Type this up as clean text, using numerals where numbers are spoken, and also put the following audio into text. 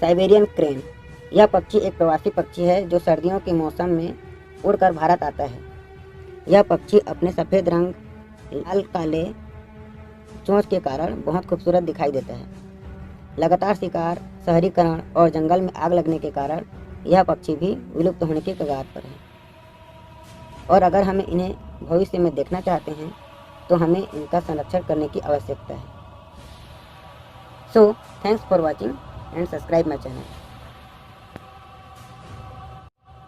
Siberian crane. यह पक्षी एक प्रवासी पक्षी है जो सर्दियों के मौसम में उड़कर भारत आता है। यह पक्षी अपने सफ़ेद रंग, लाल काले चोंच के कारण बहुत खूबसूरत दिखाई देता है। लगातार शिकार, शहरीकरण और जंगल में आग लगने के कारण यह पक्षी भी विलुप्त होने के कगार पर है। और अगर हमें इन्हें भविष्य में देखना चाहते हैं तो हमें इनका संरक्षण करने की आवश्यकता है। So thanks for watching and subscribe my channel.